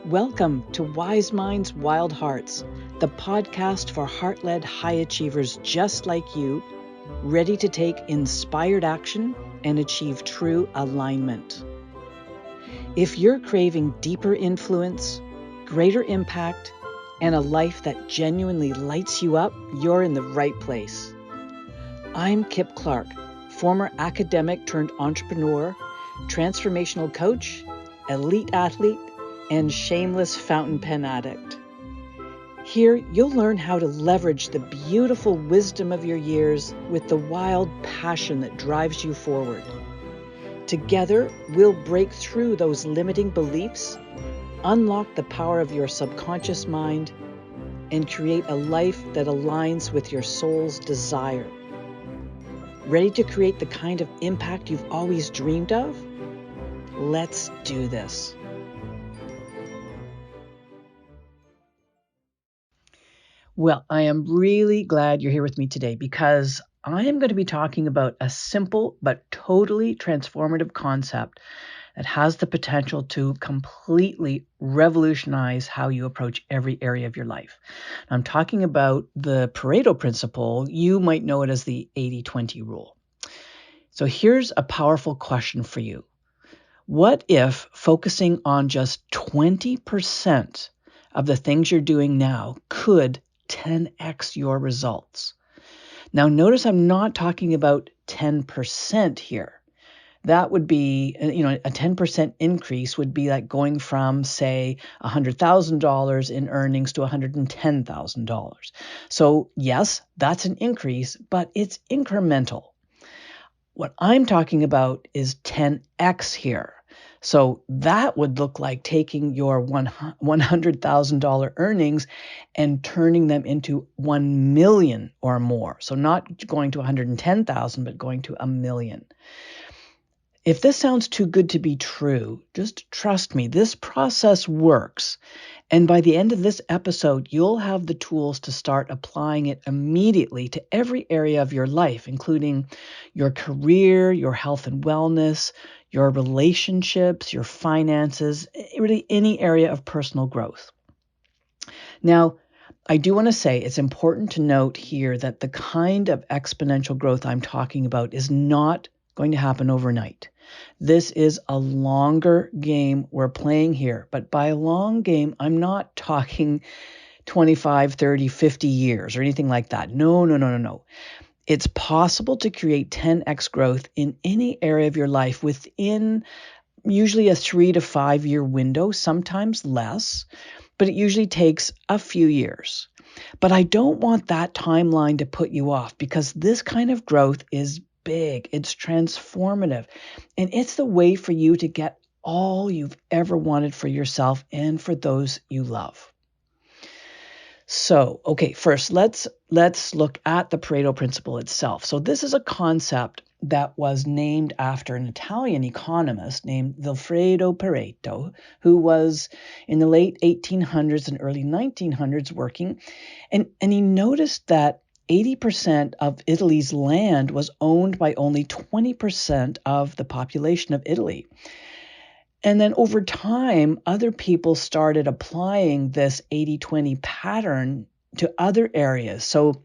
Welcome to Wise Minds, Wild Hearts, the podcast for heart-led high achievers just like you, ready to take inspired action and achieve true alignment. If you're craving deeper influence, greater impact, and a life that genuinely lights you up, you're in the right place. I'm Kip Clark, former academic turned entrepreneur, transformational coach, elite athlete, and shameless fountain pen addict. Here, you'll learn how to leverage the beautiful wisdom of your years with the wild passion that drives you forward. Together, we'll break through those limiting beliefs, unlock the power of your subconscious mind, and create a life that aligns with your soul's desire. Ready to create the kind of impact you've always dreamed of? Let's do this. Well, I am really glad you're here with me today because I am going to be talking about a simple but totally transformative concept that has the potential to completely revolutionize how you approach every area of your life. I'm talking about the Pareto Principle. You might know it as the 80-20 rule. So here's a powerful question for you. What if focusing on just 20% of the things you're doing now could 10x your results? Now, notice I'm not talking about 10% here. That would be, a 10% increase would be like going from, say, $100,000 in earnings to $110,000. So yes, that's an increase, but it's incremental. What I'm talking about is 10x here. So that would look like taking your $100,000 earnings and turning them into 1 million or more. So not going to 110,000, but going to 1 million. If this sounds too good to be true, just trust me, this process works. And by the end of this episode, you'll have the tools to start applying it immediately to every area of your life, including your career, your health and wellness, your relationships, your finances, really any area of personal growth. Now, I do want to say it's important to note here that the kind of exponential growth I'm talking about is not going to happen overnight. This is a longer game we're playing here. But by a long game, I'm not talking 25, 30, 50 years or anything like that. No. It's possible to create 10x growth in any area of your life within usually a 3 to 5 year window, sometimes less, but it usually takes a few years. But I don't want that timeline to put you off because this kind of growth is big, it's transformative, and it's the way for you to get all you've ever wanted for yourself and for those you love. So, okay, first let's look at the Pareto Principle itself. So this is a concept that was named after an Italian economist named Vilfredo Pareto, who was in the late 1800s and early 1900s working, and he noticed that 80% of Italy's land was owned by only 20% of the population of Italy. And then over time, other people started applying this 80-20 pattern to other areas. So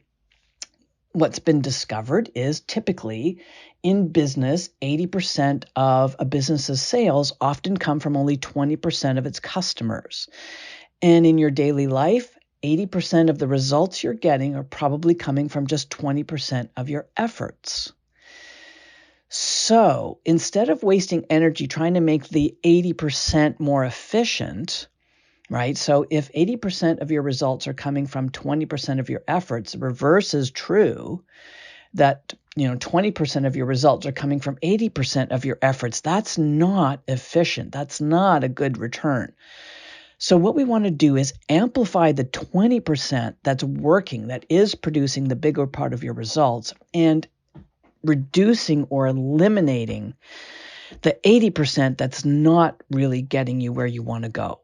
what's been discovered is typically in business, 80% of a business's sales often come from only 20% of its customers. And in your daily life, 80% of the results you're getting are probably coming from just 20% of your efforts. So instead of wasting energy trying to make the 80% more efficient, right? So if 80% of your results are coming from 20% of your efforts, the reverse is true, that 20% of your results are coming from 80% of your efforts. That's not efficient. That's not a good return. So what we want to do is amplify the 20% that's working, that is producing the bigger part of your results, and reducing or eliminating the 80% that's not really getting you where you want to go.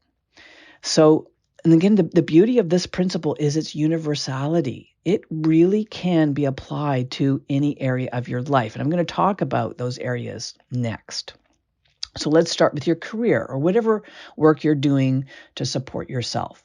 So, and again, the beauty of this principle is its universality. It really can be applied to any area of your life. And I'm going to talk about those areas next. So let's start with your career or whatever work you're doing to support yourself.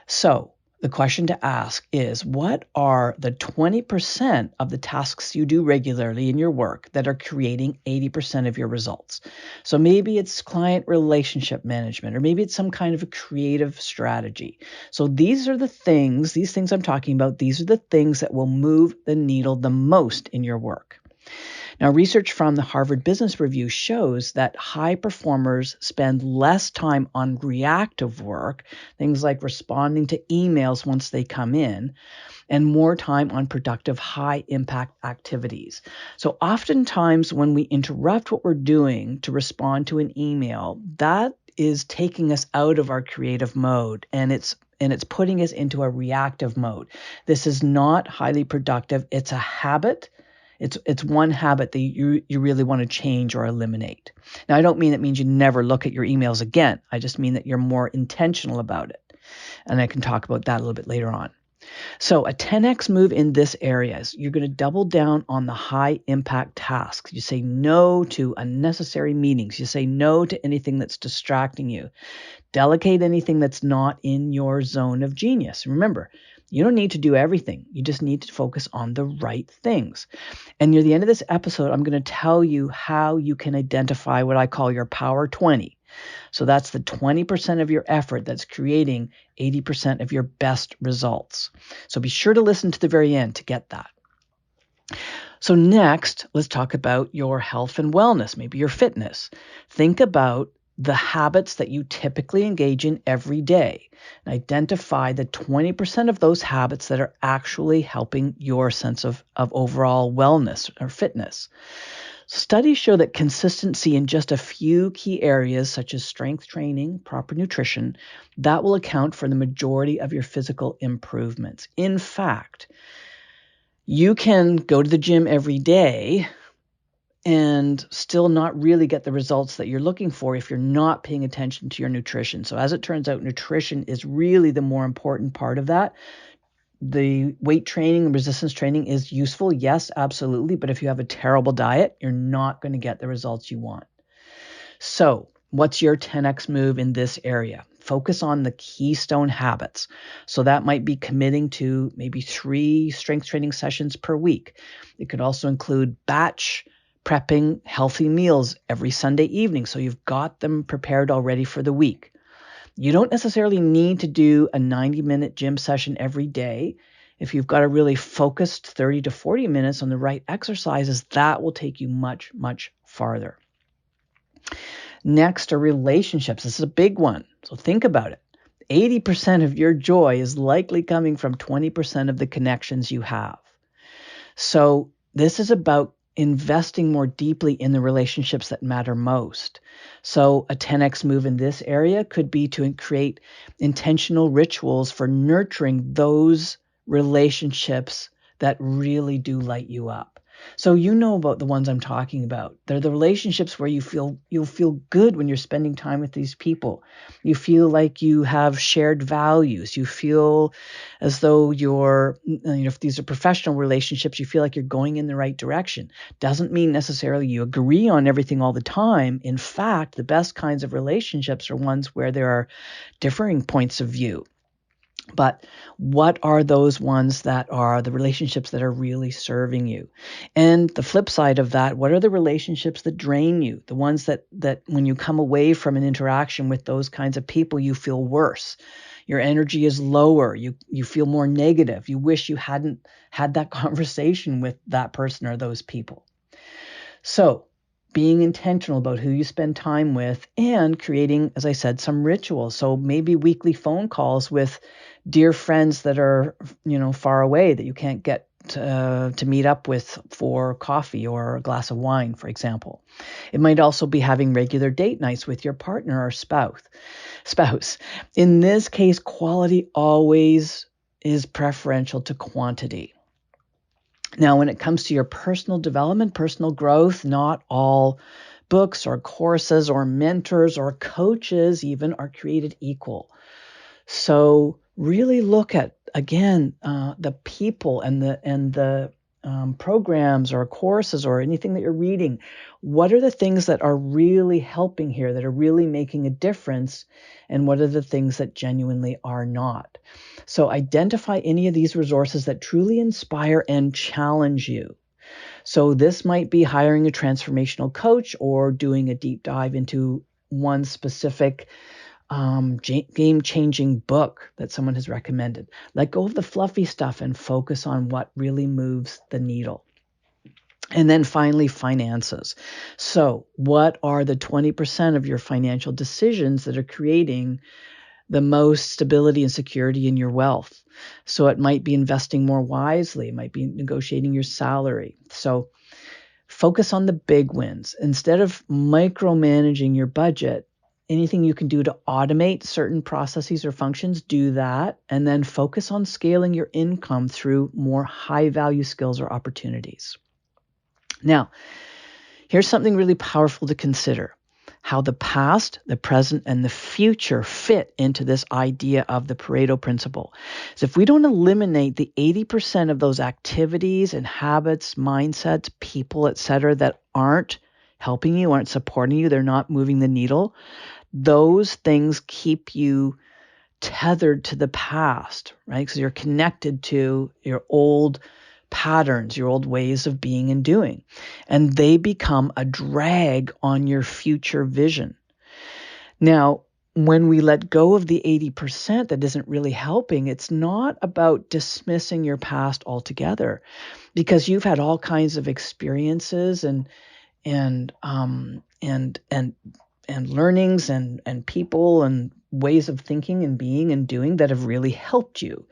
So the question to ask is, what are the 20% of the tasks you do regularly in your work that are creating 80% of your results? So maybe it's client relationship management, or maybe it's some kind of a creative strategy. So these things I'm talking about, these are the things that will move the needle the most in your work. Now, research from the Harvard Business Review shows that high performers spend less time on reactive work, things like responding to emails once they come in, and more time on productive, high impact activities. So, oftentimes, when we interrupt what we're doing to respond to an email, that is taking us out of our creative mode, and it's putting us into a reactive mode. This is not highly productive. It's a habit. It's one habit that you really want to change or eliminate. Now, I don't mean that means you never look at your emails again. I just mean that you're more intentional about it. And I can talk about that a little bit later on. So a 10x move in this area is you're going to double down on the high impact tasks. You say no to unnecessary meetings. You say no to anything that's distracting you. Delegate anything that's not in your zone of genius. Remember, you don't need to do everything. You just need to focus on the right things. And near the end of this episode, I'm going to tell you how you can identify what I call your power 20. So that's the 20% of your effort that's creating 80% of your best results. So be sure to listen to the very end to get that. So next, let's talk about your health and wellness, maybe your fitness. Think about the habits that you typically engage in every day and identify the 20% of those habits that are actually helping your sense of overall wellness or fitness. Studies show that consistency in just a few key areas, such as strength training, proper nutrition, that will account for the majority of your physical improvements. In fact, you can go to the gym every day and still not really get the results that you're looking for if you're not paying attention to your nutrition. So as it turns out, nutrition is really the more important part of that. The weight training and resistance training is useful, yes, absolutely. But if you have a terrible diet, you're not going to get the results you want. So what's your 10x move in this area? Focus on the keystone habits. So that might be committing to maybe 3 strength training sessions per week. It could also include batch prepping healthy meals every Sunday evening, so you've got them prepared already for the week. You don't necessarily need to do a 90-minute gym session every day. If you've got a really focused 30 to 40 minutes on the right exercises, that will take you much, much farther. Next are relationships. This is a big one, so think about it. 80% of your joy is likely coming from 20% of the connections you have. So this is about investing more deeply in the relationships that matter most. So a 10x move in this area could be to create intentional rituals for nurturing those relationships that really do light you up. So you know about the ones I'm talking about. They're the relationships where you'll feel good when you're spending time with these people. You feel like you have shared values. You feel as though if these are professional relationships, you feel like you're going in the right direction. Doesn't mean necessarily you agree on everything all the time. In fact, the best kinds of relationships are ones where there are differing points of view. But what are those ones that are the relationships that are really serving you? And the flip side of that, what are the relationships that drain you? The ones that when you come away from an interaction with those kinds of people, you feel worse. Your energy is lower. You feel more negative. You wish you hadn't had that conversation with that person or those people. So being intentional about who you spend time with and creating, as I said, some rituals. So maybe weekly phone calls with dear friends that are, far away that you can't get to meet up with for coffee or a glass of wine, for example. It might also be having regular date nights with your partner or spouse. In this case, quality always is preferential to quantity. Now, when it comes to your personal development, personal growth, not all books or courses or mentors or coaches even are created equal. So really look at, again, the people and the programs or courses or anything that you're reading, what are the things that are really helping here, that are really making a difference, and what are the things that genuinely are not? So identify any of these resources that truly inspire and challenge you. So this might be hiring a transformational coach or doing a deep dive into one specific game-changing book that someone has recommended. Let go of the fluffy stuff and focus on what really moves the needle. And then finally, finances. So what are the 20% of your financial decisions that are creating the most stability and security in your wealth? So it might be investing more wisely. It might be negotiating your salary. So focus on the big wins. Instead of micromanaging your budget, anything you can do to automate certain processes or functions, do that. And then focus on scaling your income through more high-value skills or opportunities. Now, here's something really powerful to consider: how the past, the present, and the future fit into this idea of the Pareto Principle. So if we don't eliminate the 80% of those activities and habits, mindsets, people, etc., that aren't helping you, aren't supporting you, they're not moving the needle, those things keep you tethered to the past, right? Because you're connected to your old patterns, your old ways of being and doing, and they become a drag on your future vision. Now, when we let go of the 80% that isn't really helping, it's not about dismissing your past altogether, because you've had all kinds of experiences and learnings and people and ways of thinking and being and doing that have really helped you.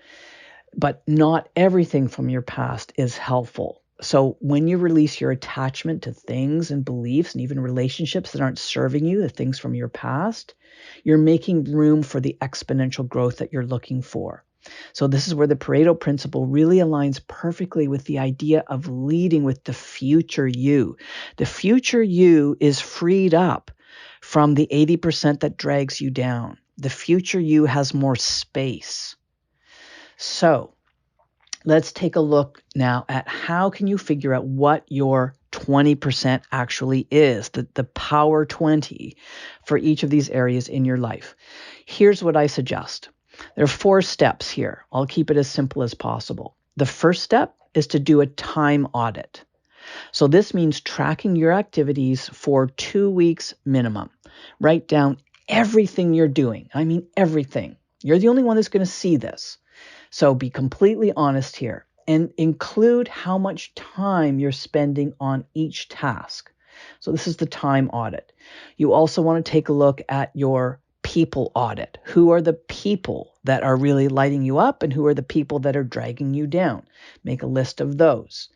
But not everything from your past is helpful. So when you release your attachment to things and beliefs and even relationships that aren't serving you, the things from your past, you're making room for the exponential growth that you're looking for. So this is where the Pareto Principle really aligns perfectly with the idea of leading with the future you. The future you is freed up from the 80% that drags you down. The future you has more space. So let's take a look now at how can you figure out what your 20% actually is, the power 20 for each of these areas in your life. Here's what I suggest. There are 4 steps here. I'll keep it as simple as possible. The first step is to do a time audit. So this means tracking your activities for 2 weeks minimum. Write down everything you're doing. I mean, everything. You're the only one that's going to see this. So be completely honest here and include how much time you're spending on each task. So this is the time audit. You also want to take a look at your people audit. Who are the people that are really lighting you up and who are the people that are dragging you down? Make a list of those.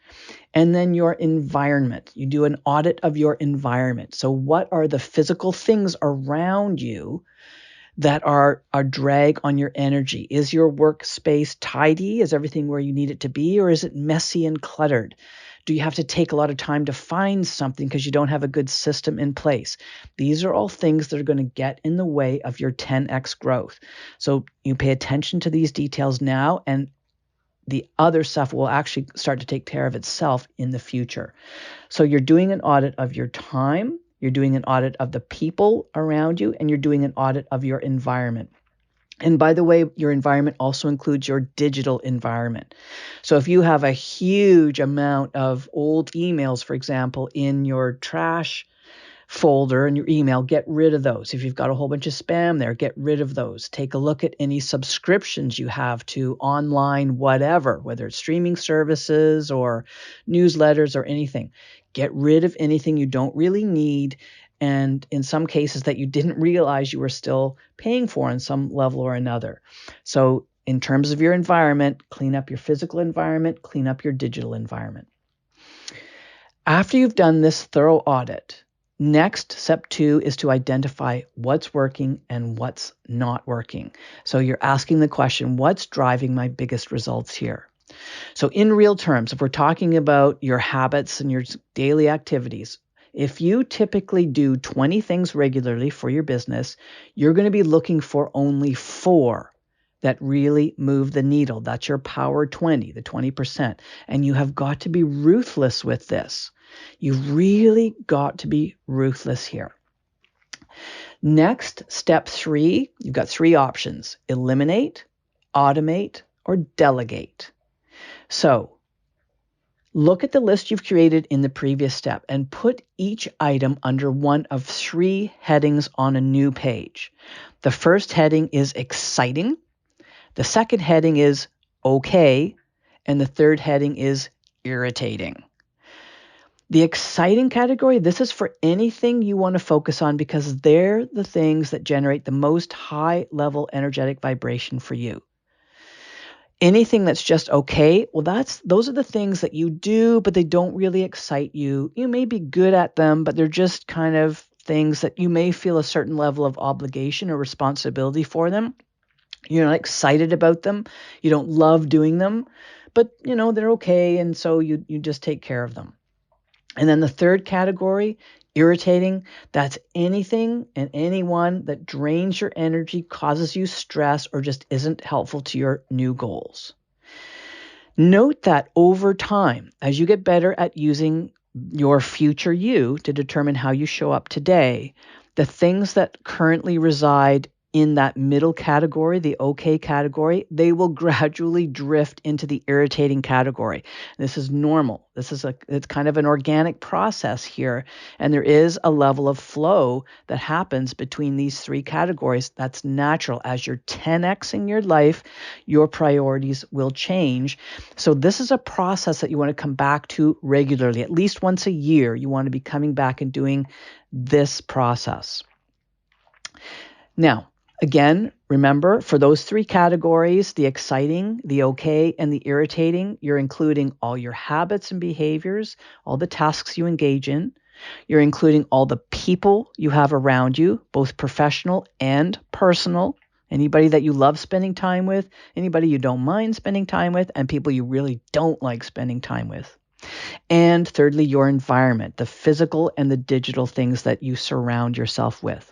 And then your environment. You do an audit of your environment. So what are the physical things around you that are a drag on your energy? Is your workspace tidy? Is everything where you need it to be? Or is it messy and cluttered? Do you have to take a lot of time to find something because you don't have a good system in place? These are all things that are going to get in the way of your 10x growth. So you pay attention to these details now, and the other stuff will actually start to take care of itself in the future. So you're doing an audit of your time, you're doing an audit of the people around you, and you're doing an audit of your environment. And by the way, your environment also includes your digital environment. So if you have a huge amount of old emails, for example, in your trash folder in your email, get rid of those. If you've got a whole bunch of spam there, get rid of those. Take a look at any subscriptions you have to online whatever, whether it's streaming services or newsletters or anything. Get rid of anything you don't really need, and in some cases that you didn't realize you were still paying for on some level or another. So in terms of your environment, clean up your physical environment, clean up your digital environment. After you've done this thorough audit, next, step 2 is to identify what's working and what's not working. So you're asking the question, what's driving my biggest results here? So in real terms, if we're talking about your habits and your daily activities, if you typically do 20 things regularly for your business, you're going to be looking for only 4 that really move the needle. That's your power 20, the 20%. And you have got to be ruthless with this. You've really got to be ruthless here. Next, step 3, you've got 3 options: eliminate, automate, or delegate. So look at the list you've created in the previous step and put each item under one of 3 headings on a new page. The first heading is exciting. The second heading is okay. And the third heading is irritating. The exciting category, this is for anything you want to focus on because they're the things that generate the most high-level energetic vibration for you. Anything that's just okay, well, those are the things that you do, but they don't really excite you. You may be good at them, but they're just kind of things that you may feel a certain level of obligation or responsibility for them. You're not excited about them. You don't love doing them, but they're okay, and so you just take care of them. And then the third category, irritating, that's anything and anyone that drains your energy, causes you stress, or just isn't helpful to your new goals. Note that over time, as you get better at using your future you to determine how you show up today, the things that currently reside in that middle category, the okay category, they will gradually drift into the irritating category. This is normal. It's kind of an organic process here. And there is a level of flow that happens between these 3 categories. That's natural. As you're 10xing your life, your priorities will change. So this is a process that you want to come back to regularly. At least once a year, you want to be coming back and doing this process. Now, again, remember, for those 3 categories, the exciting, the okay, and the irritating, you're including all your habits and behaviors, all the tasks you engage in. You're including all the people you have around you, both professional and personal. Anybody that you love spending time with, anybody you don't mind spending time with, and people you really don't like spending time with. And thirdly, your environment, the physical and the digital things that you surround yourself with.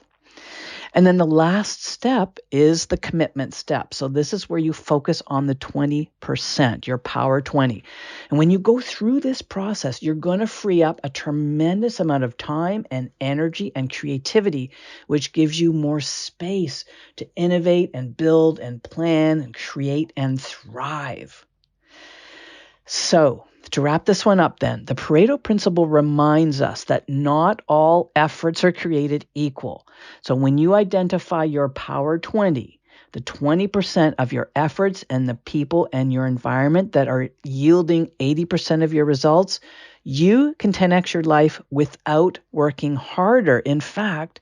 And then the last step is the commitment step. So this is where you focus on the 20%, your power 20. And when you go through this process, you're going to free up a tremendous amount of time and energy and creativity, which gives you more space to innovate and build and plan and create and thrive. So, to wrap this one up then, the Pareto Principle reminds us that not all efforts are created equal. So when you identify your power 20, the 20% of your efforts and the people and your environment that are yielding 80% of your results, you can 10x your life without working harder. In fact,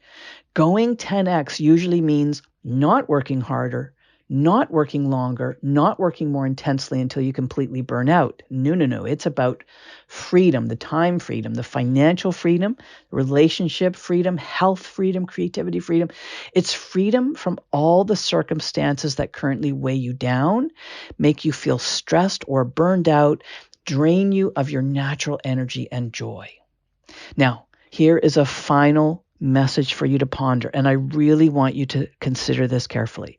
going 10x usually means not working harder, not working longer, not working more intensely until you completely burn out. No. It's about freedom, the time freedom, the financial freedom, relationship freedom, health freedom, creativity freedom. It's freedom from all the circumstances that currently weigh you down, make you feel stressed or burned out, drain you of your natural energy and joy. Now, here is a final message for you to ponder, and I really want you to consider this carefully.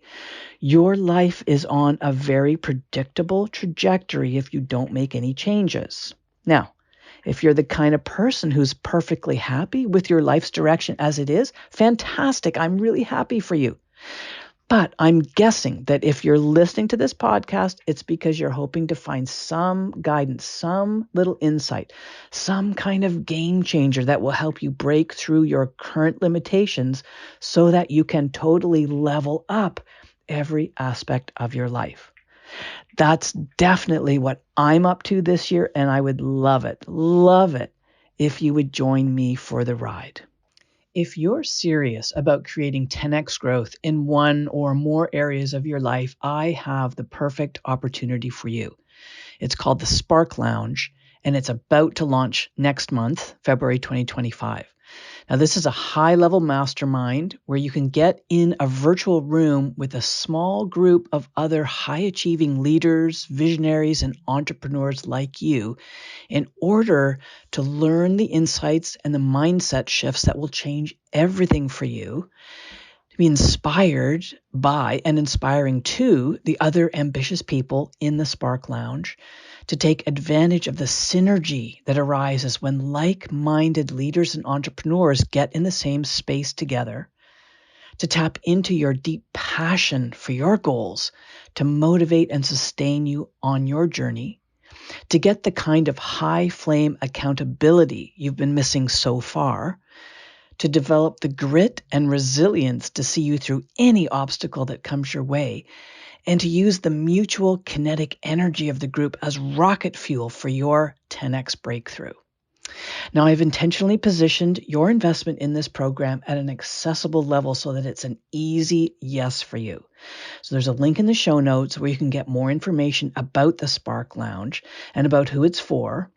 Your life is on a very predictable trajectory if you don't make any changes. Now, if you're the kind of person who's perfectly happy with your life's direction as it is, fantastic. I'm really happy for you. But I'm guessing that if you're listening to this podcast, it's because you're hoping to find some guidance, some little insight, some kind of game changer that will help you break through your current limitations so that you can totally level up every aspect of your life. That's definitely what I'm up to this year, and I would love it if you would join me for the ride. If you're serious about creating 10x growth in one or more areas of your life, I have the perfect opportunity for you. It's called the Spark Lounge, and it's about to launch next month, February 2025. Now, this is a high-level mastermind where you can get in a virtual room with a small group of other high-achieving leaders, visionaries, and entrepreneurs like you in order to learn the insights and the mindset shifts that will change everything for you, be inspired by and inspiring to the other ambitious people in the Spark Lounge, to take advantage of the synergy that arises when like-minded leaders and entrepreneurs get in the same space together, to tap into your deep passion for your goals, to motivate and sustain you on your journey, to get the kind of high flame accountability you've been missing so far, to develop the grit and resilience to see you through any obstacle that comes your way, and to use the mutual kinetic energy of the group as rocket fuel for your 10x breakthrough. Now, I've intentionally positioned your investment in this program at an accessible level so that it's an easy yes for you. So there's a link in the show notes where you can get more information about the Spark Lounge and about who it's for.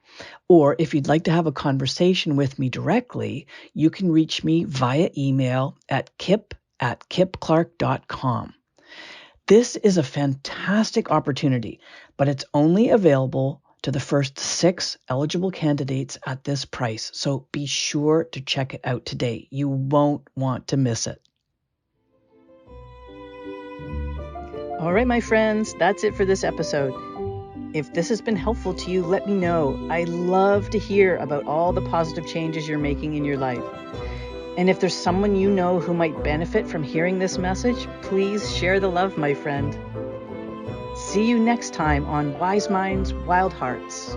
Or if you'd like to have a conversation with me directly, you can reach me via email at kip@kipclark.com. This is a fantastic opportunity, but it's only available to the first 6 eligible candidates at this price. So be sure to check it out today. You won't want to miss it. All right, my friends, that's it for this episode. If this has been helpful to you, let me know. I love to hear about all the positive changes you're making in your life. And if there's someone you know who might benefit from hearing this message, please share the love, my friend. See you next time on Wise Minds, Wild Hearts.